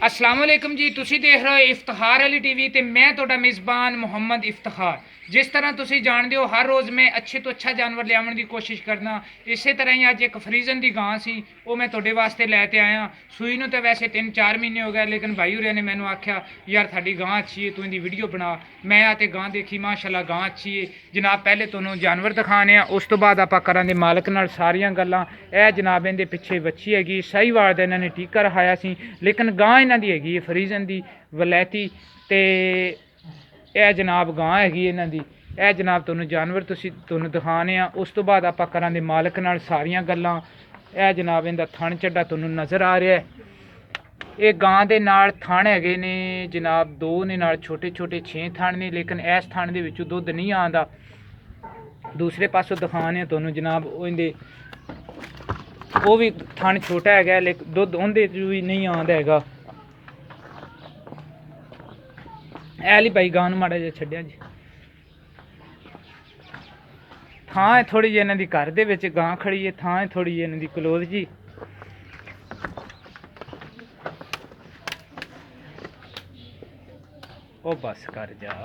अस्सलाम वालेकुम जी, तुसी देख रहे हो इफ्तिखार अली टीवी ते मैं तोड़ा मेज़बान मुहम्मद इफ्तिखार। जिस तरह तुसी जानते हो हर रोज़ मैं अच्छे तो अच्छा जानवर लियावन की कोशिश करना। इसे तरह ही अज एक फ्रीजन की गां सी वो मैं तोड़े वास्ते लैके आया। सूई नूं तो वैसे 3-4 महीने हो गए, लेकिन भाई होरें ने मैनू आख्या यार थाडी गां अच्छी है, तू इहदी वीडियो बना। मैं आते गां देखी, माशाल्लाह गां अच्छी है जनाब। पहले तुहानूं जानवर दिखाने आ, उस तो बाद आपां करांगे मालक नाल सारियां गल्लां। ए जनाब इहदे पिछे बच्ची हैगी, साहीवाल दा इन्हां ने टीका रखाया सी, लेकिन गां इन्हां दी हैगी फ्रीजन दी वलैती। ते यह जनाब गां हैगी इन्हां दी। यह जनाब तुहानूं जानवर तुहानूं दिखाने आ, उस तो बाद आपां करांगे मालक नाल सारियां गल्लां। यह जनाब इहदा थण झड्डा तुहानूं नज़र आ रहा है। ये गां दे नाल थण हैगे ने जनाब, दो ने नाल छोटे छोटे 6 थण ने, लेकिन इस थण दे विचों दुध नहीं आंदा। दूसरे पासों दिखाने तुहानूं जनाब इहदे वो भी थण छोटा है, लेकिन दुध उहदे भी नहीं आंदा हैगा। ऐली भाई गां नूं माड़ा जिहा छड्डिया जी। थां है थोड़ी जी इन्हां दी घर दे विच गां खड़ी है, थां है थोड़ी जी इन्हां दी क्लोज जी। ओ बस कर जा।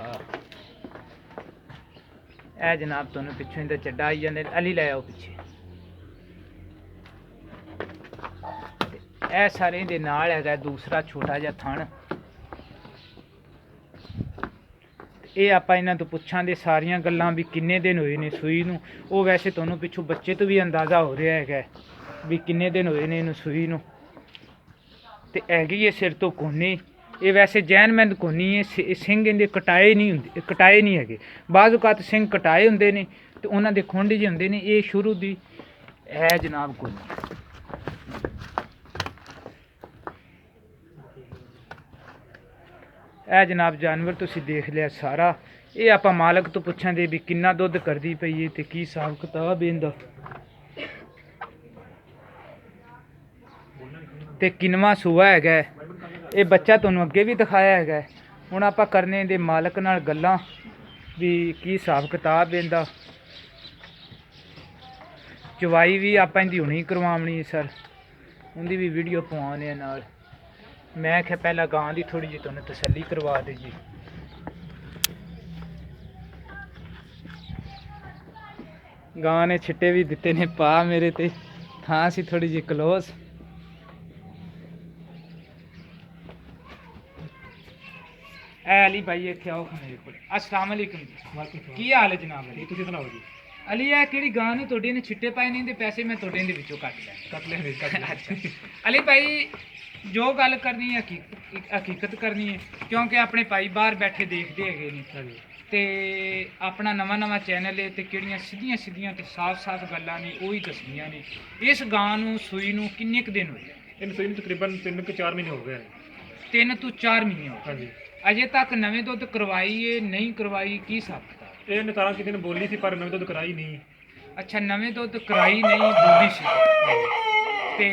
ए जनाब तुहानूं पिछों इंदा चड्डा आई जांदे, अली लै आओ पिछे। ए सारे दे नाल हैगा दूसरा छोटा जिहा थण। ये आपां इन्हां तो पुछांगे सारियां गल्लां भी किन्ने दिन होए ने सूई नूं। वो वैसे तुहानूं पिछों बच्चे तो भी अंदाज़ा हो रहा है भी किन्ने दिन होए ने इहनूं सूई नूं। ते हैगी ये सिर तो कोनी, ये वैसे जैनमंद कोनी है। सिंह इहदे कटाए नहीं हैगे। बाज़ औकात सिंह कटाए हुंदे ने ते उन्हां दे खुंड जे हुंदे ने। ये शुरू दी है जनाब कोनी। ए जनाब जानवर तुसीं देख लिया सारा। ये आपां मालक तो पुछांगे भी किन्ना दुध करदी पई है ते की हिसाब किताब इहदा ते किनवा सूआ हैगा। ये बच्चा तुहानूं अगे भी दिखाया हैगा। हुण आपां करने दे मालक नाल गल्लां भी की हिसाब किताब इहदा। चवाई भी आपां इहदी हुणी करवावणी सर, उहदी भी वीडियो पवाने नाल। मैं आख्या पहला गां दी थोड़ी जी तुहानूं तसल्ली करवा दे जी। गां ने छिट्टे भी दिते ने पा मेरे ते, थां सी थोड़ी जी क्लोज। अली भाई इत्थे आओ मेरे कोल। अस्सलाम वालेकुम जी, की हाल है जनाब? तुसीं सुनाओ जी। अली ए केड़ी गां ने तुहाडी ने छिट्टे पाए ने, इहदे पैसे मैं तुहाडे इहदे विचों कट लैने। अच्छा अली भाई जो गल करनी है हकीकत करनी है, क्योंकि अपने भाई बाहर बैठे देखते है ने ते अपना नवा नवा चैनल है, तो किहड़ियां सीधियां सीधियां ते साफ साफ गल्लां ने वो ही दसनियां ने। इस गां नूं सूई नूं किन्ने क दिन होए? इन सूई नूं तकरीबन 3-4 महीने हो गए। 3 ਤੋਂ 4 महीने हो हाँ गए। जी, अजे तक नवें दुध करवाई है नहीं करवाई, की हिसाब किताब? ये 17 किसी ने बोली थी पर नवीं दुध कराई नहीं। अच्छा नवें दुध कराई नहीं, बोली सी। ते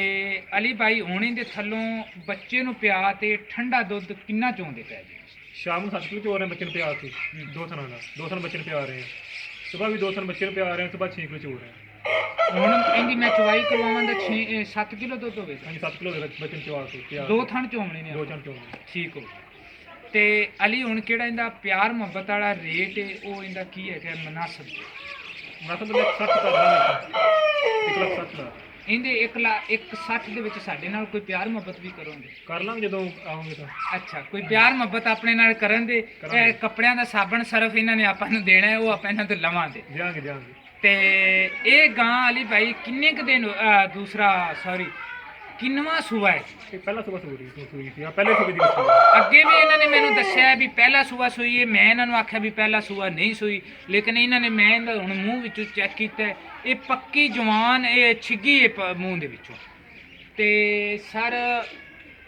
अली भाई हुणे दे थल्लों बच्चे नूं पिया ते ठंडा दुध किन्ना चोंदे पै जी? शाम को 7 किलो चो रहे हैं बच्चे ने प्यार थी। 2 थन का 2 थन बच्चे ने प्यार रहे हैं। सुबह भी 2 थन बच्चे ने प्यार रहे हैं, सुबह 6 किलो चो रहे हैं। ਹੁਣ ਇਹਦੀ ਮੈਂ ਚਵਾਈ ਕਰਵਾਵਾਂ ਤਾਂ 7 ਕਿਲੋ ਦੁੱਧ ਹੋਵੇ। हाँ जी, 7 किलो बच्चे ने चवा के ਦੋ ਥਣ ਚੋਮਣੇ ਨੇ 2 थन चो। ਠੀਕ ਹੋ। ਤੇ ਅਲੀ ਹੁਣ ਕਿਹੜਾ ਇਹਦਾ ਪਿਆਰ ਮੁਹੱਬਤ ਵਾਲਾ ਰੇਟ ਹੈ ਉਹ ਇਹਦਾ ਕੀ ਹੈਗਾ ਮੁਨਾਸਬ? मतलब 60 का 1 लाख 60 का ਇਹਦੇ 1,60,000 ਦੇ ਵਿੱਚ ਸਾਡੇ ਨਾਲ ਕੋਈ ਪਿਆਰ ਮੁਹੱਬਤ ਵੀ ਕਰੋਗੇ? कर लांगे जो आओगे तो। ਅੱਛਾ ਕੋਈ ਪਿਆਰ ਮੁਹੱਬਤ ਆਪਣੇ ਨਾਲ ਕਰਨ ਦੇ। ਇਹ ਕੱਪੜਿਆਂ ਦਾ ਸਾਬਣ ਸਰਫ ਇਹਨਾਂ ਨੇ ਆਪਾਂ ਨੂੰ ਦੇਣਾ ਹੈ, ਉਹ ਆਪਾਂ ਇਹਨਾਂ ਤੋਂ ਲਵਾਂਗੇ। देंगे ਤੇ ਇਹ ਗਾਂ ਅਲੀ ਭਾਈ ਕਿੰਨੇ ਕੁ ਦਿਨ ਦੂਸਰਾ ਸੌਰੀ ਕਿੰਨਵਾਂ ਸੂਆ ਹੈ? ये पहला सुबह सुई थी। हाँ, पहले सुबह दी बच्ची। ਅੱਗੇ ਵੀ ਇਹਨਾਂ ਨੇ ਮੈਨੂੰ ਦੱਸਿਆ ਵੀ ਪਹਿਲਾ ਸੂਆ ਸੂਈ ਹੈ। ਮੈਂ ਇਹਨਾਂ ਨੂੰ ਆਖਿਆ ਵੀ ਪਹਿਲਾ ਸੂਆ ਨਹੀਂ ਸੂਈ, ਲੇਕਿਨ ਇਹਨਾਂ ਨੇ ਮੈਂ ਇਹਦਾ ਹੁਣ ਮੂੰਹ ਵਿੱਚੋਂ ਚੈੱਕ ਕੀਤਾ, ਇਹ ਪੱਕੀ ਜਵਾਨ, ਇਹ ਛਿੱਗੀ ਹੈ ਮੂੰਹ ਦੇ ਵਿੱਚੋਂ। ਤੇ ਸਰ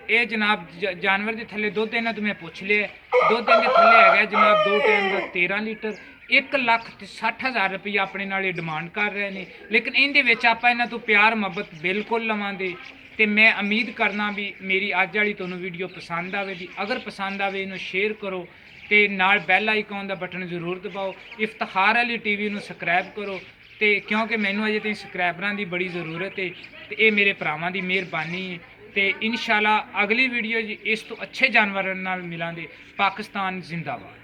ਇਹ ਜਨਾਬ ਜਾਨਵਰ ਦੇ ਥੱਲੇ ਦੁੱਧ ਇਹਨਾਂ ਤੋਂ ਮੈਂ ਪੁੱਛ ਲਿਆ, ਦੁੱਧ ਇਹਦੇ ਥੱਲੇ ਹੈਗਾ ਜਨਾਬ 2 ਟਾਈਮ ਦਾ 13 ਲੀਟਰ। 1,60,000 रुपया अपने नाल डिमांड कर रहे हैं, लेकिन इहदे विच आपां इन्हां तो प्यार मुहब्बत बिल्कुल लवांगे। तो मैं उम्मीद करना भी मेरी अज वाली तुहानूं वीडियो पसंद आवेगी। अगर पसंद आवे इनू शेयर करो तो नाल बैल आइकॉन का बटन जरूर दबाओ। इफ्तिखार अली टीवी नूं सबसक्राइब करो, तो क्योंकि मैनूं अजे ताईं सबसक्राइबरां की बड़ी जरूरत है, तो ये मेरे भरावां की मेहरबानी है। ਤੇ ਇਨਸ਼ਾਅੱਲਾ ਅਗਲੀ ਵੀਡੀਓ ਇਸ ਤੋਂ ਅੱਛੇ ਜਾਨਵਰਾਂ ਨਾਲ ਮਿਲਾਂਗੇ। ਪਾਕਿਸਤਾਨ ਜ਼ਿੰਦਾਬਾਦ।